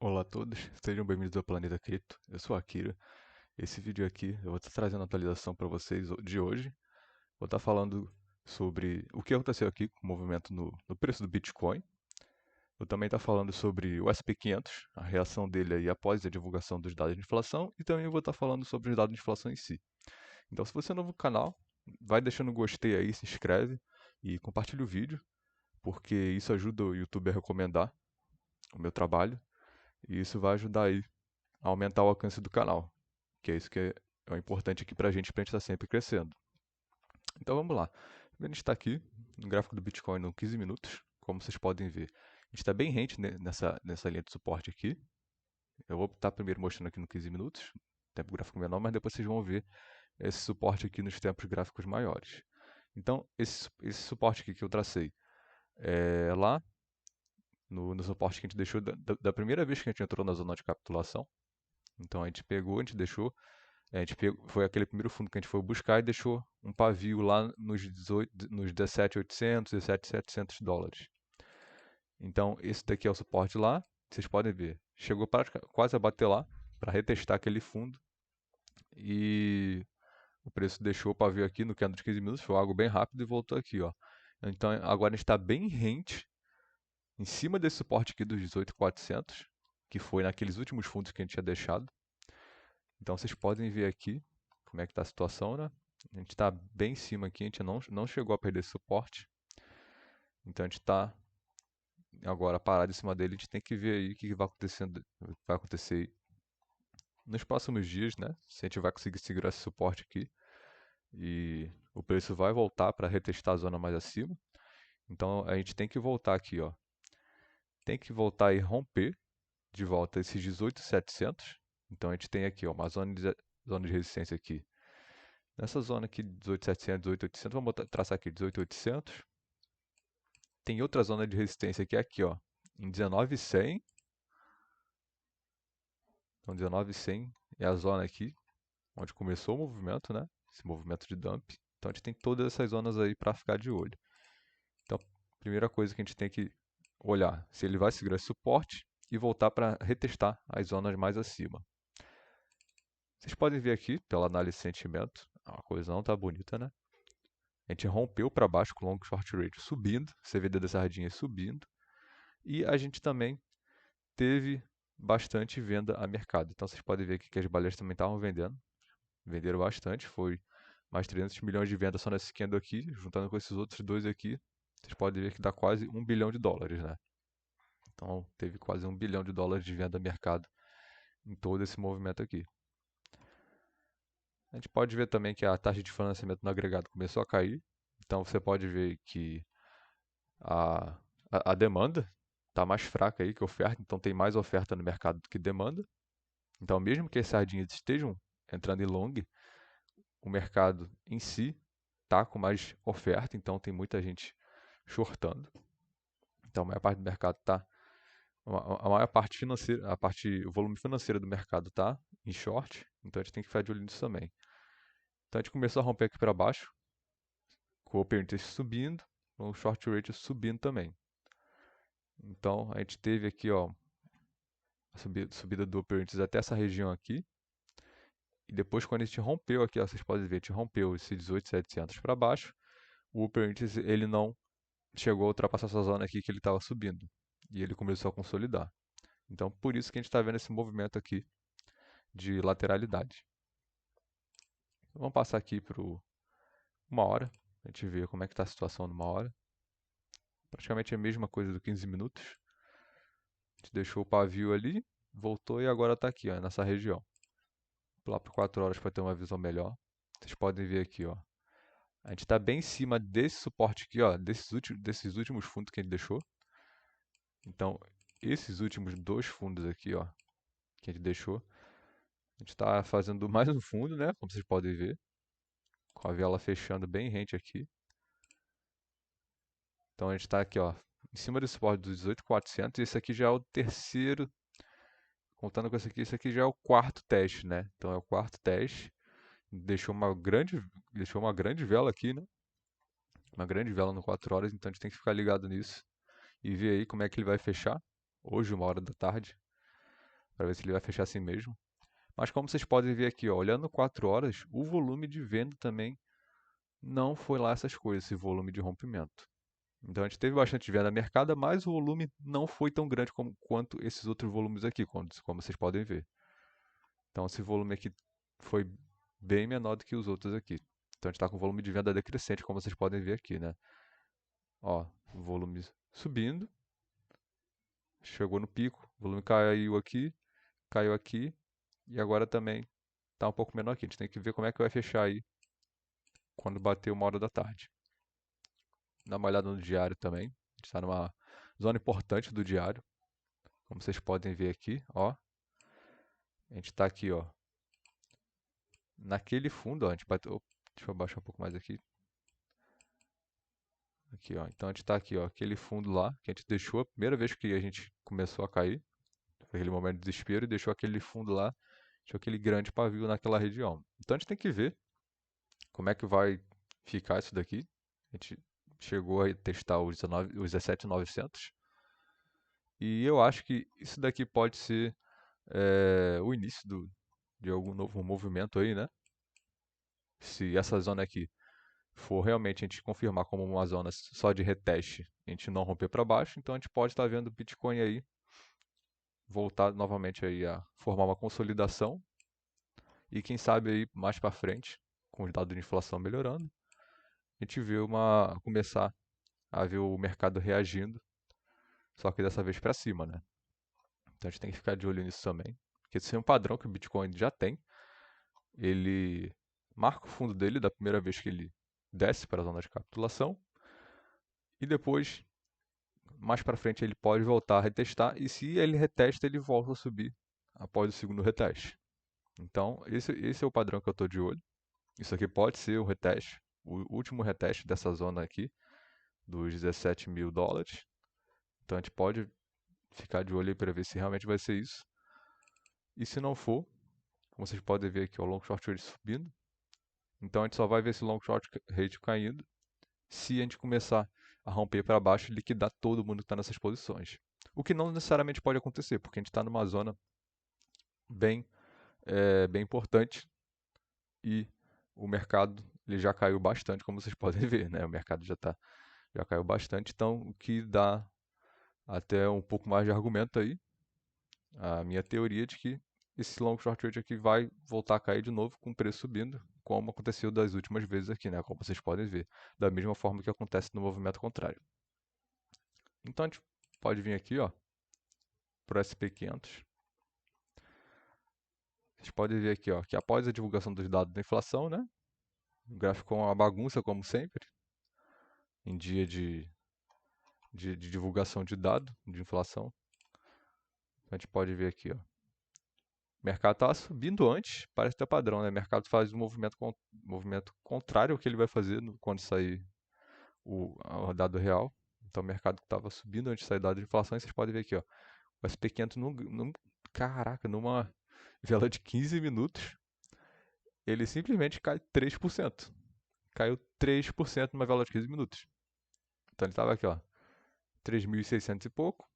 Olá a todos, sejam bem-vindos ao Planeta Cripto. Eu sou a Akira. Esse vídeo aqui eu vou estar trazendo a atualização para vocês de hoje. Vou estar falando sobre o que aconteceu aqui com o movimento no preço do Bitcoin. Vou também estar falando sobre o SP500, a reação dele aí após a divulgação dos dados de inflação. E também vou estar falando sobre os dados de inflação em si. Então, se você é novo no canal, vai deixando o gostei aí, se inscreve e compartilha o vídeo, porque isso ajuda o YouTube a recomendar o meu trabalho. E isso vai ajudar aí aumentar o alcance do canal, que é isso que é o importante aqui pra gente estar sempre crescendo. Então vamos lá. A gente está aqui no gráfico do Bitcoin no 15 minutos, como vocês podem ver. A gente está bem rente nessa linha de suporte aqui. Eu vou estar primeiro mostrando aqui no 15 minutos, tempo gráfico menor, mas depois vocês vão ver esse suporte aqui nos tempos gráficos maiores. Então, esse suporte aqui que eu tracei é lá no suporte que a gente deixou da primeira vez que a gente entrou na zona de capitulação. Então a gente pegou, a gente deixou. Foi aquele primeiro fundo que a gente foi buscar e deixou um pavio lá nos 17.800, 17.700 dólares. Então, esse daqui é o suporte lá. Vocês podem ver. Chegou quase a bater lá para retestar aquele fundo. E o preço deixou o pavio aqui no candle de 15 minutos. Foi algo bem rápido e voltou aqui, ó. Então, agora a gente está bem rente em cima desse suporte aqui dos 18.400, que foi naqueles últimos fundos que a gente tinha deixado. Então vocês podem ver aqui como é que está a situação, né? A gente está bem em cima aqui, a gente não chegou a perder esse suporte. Então a gente está agora parado em cima dele, a gente tem que ver aí o que vai acontecer nos próximos dias, né? Se a gente vai conseguir segurar esse suporte aqui e o preço vai voltar para retestar a zona mais acima. Então a gente tem que voltar aqui, ó. Tem que voltar e romper de volta esses 18.700. Então a gente tem aqui, ó, uma zona de resistência aqui. Nessa zona aqui, 18.700, 18.800, vamos traçar aqui 18.800. Tem outra zona de resistência que é aqui, ó, em 19.100. Então, 19.100 é a zona aqui onde começou o movimento, né? Esse movimento de dump. Então, a gente tem todas essas zonas aí para ficar de olho. Então, primeira coisa que a gente tem que olhar se ele vai segurar esse suporte e voltar para retestar as zonas mais acima. Vocês podem ver aqui, pela análise de sentimento, a coisa não está bonita, né? A gente rompeu para baixo com o long short ratio subindo, CVD da sardinha subindo, e a gente também teve bastante venda a mercado. Então vocês podem ver aqui que as baleias também estavam vendendo, venderam bastante, foi mais 300 milhões de vendas só nesse candle aqui, juntando com esses outros dois aqui, vocês podem ver que dá quase 1 bilhão de dólares, né? Então teve quase 1 bilhão de dólares de venda a mercado em todo esse movimento aqui. A gente pode ver também que a taxa de financiamento no agregado começou a cair. Então você pode ver que a, a demanda está mais fraca aí que a oferta, então tem mais oferta no mercado do que demanda. Então, mesmo que as sardinhas estejam entrando em long, o mercado em si está com mais oferta, então tem muita gente shortando. Então, a maior parte do mercado está. A maior parte financeira, o volume financeiro do mercado está em short, então a gente tem que ficar de olho nisso também. Então, a gente começou a romper aqui para baixo, com o open interest subindo, o short rate subindo também. Então, a gente teve aqui, ó, a subida do open interest até essa região aqui. E depois, quando a gente rompeu aqui, ó, vocês podem ver, a gente rompeu esse 18.700 para baixo. O upper índice ele não chegou a ultrapassar essa zona aqui que ele estava subindo. E ele começou a consolidar. Então, por isso que a gente está vendo esse movimento aqui de lateralidade. Vamos passar aqui para uma hora. A gente vê como é que está a situação numa hora. Praticamente a mesma coisa do 15 minutos. A gente deixou o pavio ali, voltou e agora está aqui, ó, nessa região. Vou lá para 4 horas para ter uma visão melhor. Vocês podem ver aqui, ó. A gente está bem em cima desse suporte aqui, ó, desses últimos fundos que a gente deixou. Então, esses últimos dois fundos aqui, ó, que a gente deixou, a gente está fazendo mais um fundo, né, como vocês podem ver, com a vela fechando bem rente aqui. Então, a gente está aqui, ó, em cima desse suporte dos 18.400, e esse aqui já é o terceiro, contando com esse aqui já é o quarto teste, né? Então, é o quarto teste. Deixou uma grande vela aqui, né? Uma grande vela no 4 horas, então a gente tem que ficar ligado nisso e ver aí como é que ele vai fechar, hoje, 1 hora da tarde. para ver se ele vai fechar assim mesmo. Mas como vocês podem ver aqui, ó, olhando 4 horas, o volume de venda também não foi lá essas coisas, esse volume de rompimento. Então a gente teve bastante venda mercada, mas o volume não foi tão grande quanto esses outros volumes aqui, como vocês podem ver. Então esse volume aqui foi bem menor do que os outros aqui. Então a gente está com volume de venda decrescente, como vocês podem ver aqui, né? Ó, o volume subindo, chegou no pico, o volume caiu aqui, e agora também está um pouco menor aqui. A gente tem que ver como é que vai fechar aí quando bater 1 hora da tarde. Dá uma olhada no diário também. A gente está numa zona importante do diário, como vocês podem ver aqui, ó. A gente está aqui, ó, naquele fundo, ó, a gente bateu, deixa eu abaixar um pouco mais aqui. Aqui, ó. Então a gente está aqui, ó, aquele fundo lá que a gente deixou a primeira vez que a gente começou a cair. Foi aquele momento de desespero e deixou aquele fundo lá, deixou aquele grande pavio naquela região. Então a gente tem que ver como é que vai ficar isso daqui. A gente chegou a testar os 17.900 e eu acho que isso daqui pode ser o início de algum novo movimento aí, né? Se essa zona aqui for realmente a gente confirmar como uma zona só de reteste, a gente não romper para baixo, então a gente pode estar vendo o Bitcoin aí voltar novamente aí a formar uma consolidação e quem sabe aí mais para frente, com os dados de inflação melhorando, a gente vê começar a ver o mercado reagindo, só que dessa vez para cima, né? Então a gente tem que ficar de olho nisso também, porque esse é um padrão que o Bitcoin já tem. Ele marca o fundo dele da primeira vez que ele desce para a zona de capitulação e depois mais para frente ele pode voltar a retestar e se ele retesta ele volta a subir após o segundo reteste. Então esse é o padrão que eu estou de olho. Isso aqui pode ser o reteste, o último reteste dessa zona aqui dos 17 mil dólares. Então a gente pode ficar de olho aí para ver se realmente vai ser isso. E se não for, como vocês podem ver aqui, o long short rate subindo. Então a gente só vai ver esse long short rate caindo se a gente começar a romper para baixo e liquidar todo mundo que está nessas posições. O que não necessariamente pode acontecer, porque a gente está numa zona bem, bem importante e o mercado ele já caiu bastante, como vocês podem ver, né? O mercado já caiu bastante, então o que dá até um pouco mais de argumento aí, a minha teoria de que esse long short trade aqui vai voltar a cair de novo com o preço subindo, como aconteceu das últimas vezes aqui, né? Como vocês podem ver, da mesma forma que acontece no movimento contrário. Então a gente pode vir aqui, ó, para o SP500. Vocês podem ver aqui, ó, que após a divulgação dos dados da inflação, né? O gráfico é uma bagunça, como sempre, em dia de divulgação de dado de inflação. A gente pode ver aqui, ó. O mercado estava subindo antes, parece ter padrão, né? O mercado faz um movimento contrário ao que ele vai fazer quando sair o dado real. Então o mercado estava subindo antes de sair o dado de inflação, e vocês podem ver aqui, ó. O SP500, caraca, numa vela de 15 minutos, ele simplesmente cai 3%. Caiu 3% numa vela de 15 minutos. Então ele estava aqui, ó, 3.600 e pouco,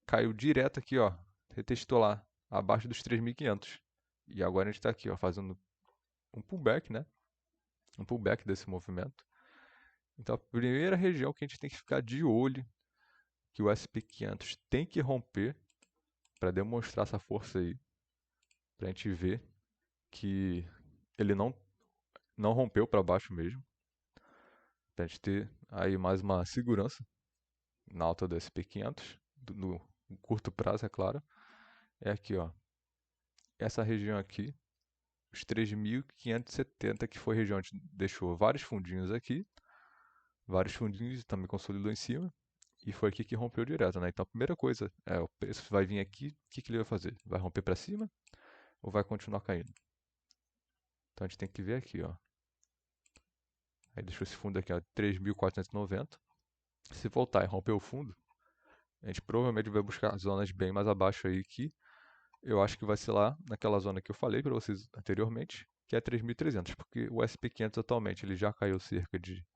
caiu direto aqui, ó, retestou lá, abaixo dos 3.500. E agora a gente está aqui, ó, fazendo um pullback, né? Um pullback desse movimento. Então a primeira região que a gente tem que ficar de olho, que o SP500 tem que romper para demonstrar essa força aí, para a gente ver que ele não rompeu para baixo mesmo, para a gente ter aí mais uma segurança na alta do SP500, no curto prazo, é claro, é aqui, ó, essa região aqui, os 3.570, que foi a região que deixou vários fundinhos aqui, vários fundinhos também consolidou em cima, e foi aqui que rompeu direto, né? Então a primeira coisa é, o preço vai vir aqui, o que ele vai fazer? Vai romper para cima ou vai continuar caindo? Então a gente tem que ver aqui, ó. Aí deixou esse fundo aqui, ó, 3.490. Se voltar e romper o fundo, a gente provavelmente vai buscar zonas bem mais abaixo aí que eu acho que vai ser lá naquela zona que eu falei para vocês anteriormente, que é 3.300, porque o SP500 atualmente ele já caiu cerca de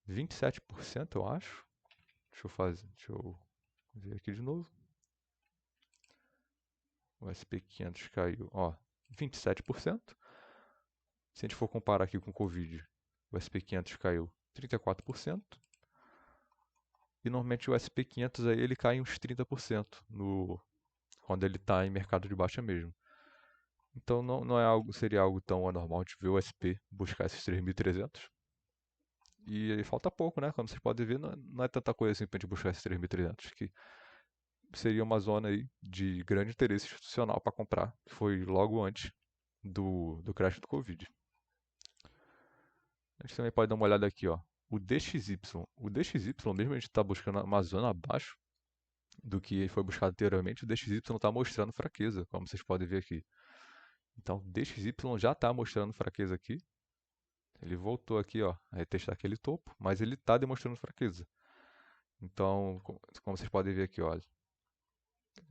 27%, eu acho. Deixa eu ver aqui de novo. O SP500 caiu, ó, 27%. Se a gente for comparar aqui com o Covid, o SP500 caiu 34%. E normalmente o SP500 aí ele cai uns 30% quando ele está em mercado de baixa mesmo. Então não é algo, seria algo tão anormal de ver o SP buscar esses 3.300. E aí falta pouco, né? Como vocês podem ver, não é tanta coisa assim pra gente buscar esses 3.300, que seria uma zona aí de grande interesse institucional para comprar, que foi logo antes do crash do Covid. A gente também pode dar uma olhada aqui, ó. O DXY. O DXY, mesmo a gente está buscando uma zona abaixo do que foi buscado anteriormente, o DXY está mostrando fraqueza, como vocês podem ver aqui. Então, o DXY já está mostrando fraqueza aqui. Ele voltou aqui, ó, a retestar aquele topo, mas ele está demonstrando fraqueza. Então, como vocês podem ver aqui, olha,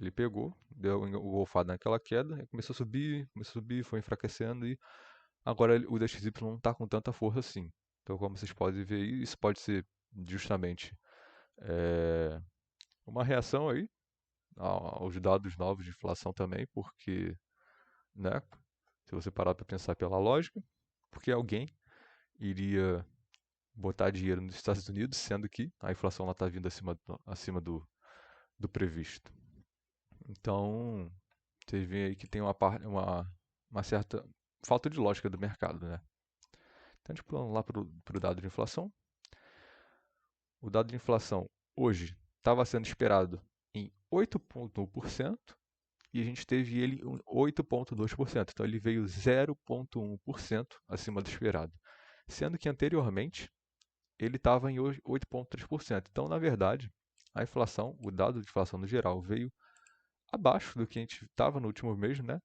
ele pegou, deu o golfado naquela queda, começou a subir, foi enfraquecendo e agora o DXY não está com tanta força assim. Então, como vocês podem ver, isso pode ser justamente uma reação aí aos dados novos de inflação também, porque, né, se você parar para pensar pela lógica, porque alguém iria botar dinheiro nos Estados Unidos, sendo que a inflação está vindo acima do previsto. Então, vocês veem aí que tem uma certa falta de lógica do mercado, né? Então, a gente pulando lá para o dado de inflação. O dado de inflação hoje estava sendo esperado em 8,1% e a gente teve ele em 8,2%. Então, ele veio 0,1% acima do esperado. Sendo que anteriormente ele estava em 8,3%. Então, na verdade, a inflação, o dado de inflação no geral, veio abaixo do que a gente estava no último mês, né?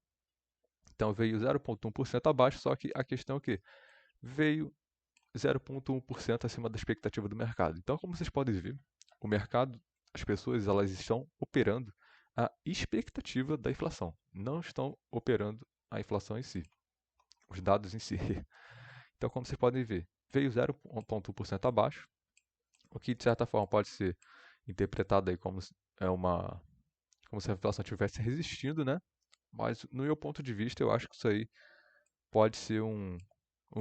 Então veio 0,1% abaixo, só que a questão é que veio 0,1% acima da expectativa do mercado. Então, como vocês podem ver, o mercado, as pessoas, elas estão operando a expectativa da inflação, não estão operando a inflação em si, os dados em si. Então, como vocês podem ver, veio 0,1% abaixo, o que de certa forma pode ser interpretado aí como como se a inflação estivesse resistindo, né? Mas no meu ponto de vista, eu acho que isso aí pode ser um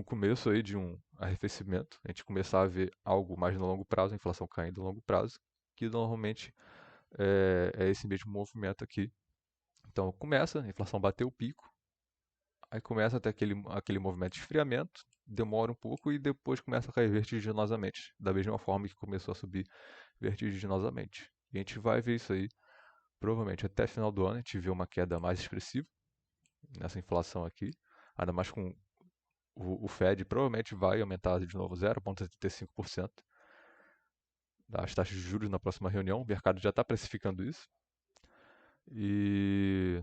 começo aí de um arrefecimento, a gente começar a ver algo mais no longo prazo, a inflação caindo no longo prazo, que normalmente é esse mesmo movimento aqui. Então começa, a inflação bateu o pico, aí começa até aquele movimento de esfriamento, demora um pouco e depois começa a cair vertiginosamente, da mesma forma que começou a subir vertiginosamente. E a gente vai ver isso aí, provavelmente até final do ano, a gente vê uma queda mais expressiva nessa inflação aqui, ainda mais com o Fed provavelmente vai aumentar de novo 0,75% das taxas de juros na próxima reunião. O mercado já está precificando isso. E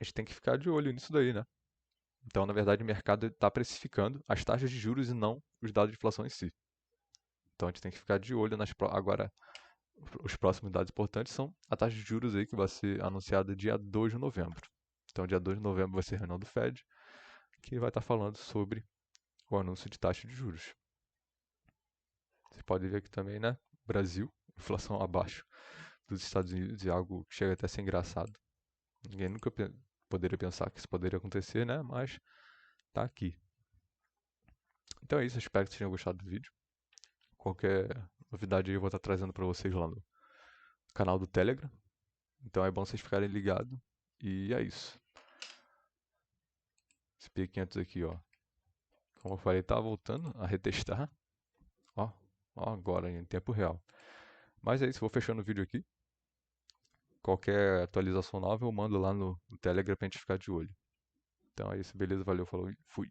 a gente tem que ficar de olho nisso daí, né? Então, na verdade, o mercado está precificando as taxas de juros e não os dados de inflação em si. Então, a gente tem que ficar de olho agora. Os próximos dados importantes são a taxa de juros aí que vai ser anunciada dia 2 de novembro. Então, dia 2 de novembro vai ser a reunião do Fed, que vai estar falando sobre o anúncio de taxa de juros. Você pode ver aqui também, né? Brasil, inflação abaixo dos Estados Unidos, é algo que chega até a ser engraçado. Ninguém nunca poderia pensar que isso poderia acontecer, né? Mas tá aqui. Então é isso, espero que vocês tenham gostado do vídeo. Qualquer novidade aí eu vou estar trazendo para vocês lá no canal do Telegram. Então é bom vocês ficarem ligados. E é isso. Esse P500 aqui, ó. Como eu falei, tá voltando a retestar. Ó, ó agora em tempo real. Mas é isso, vou fechando o vídeo aqui. Qualquer atualização nova eu mando lá no Telegram pra gente ficar de olho. Então é isso, beleza, valeu, falou e fui.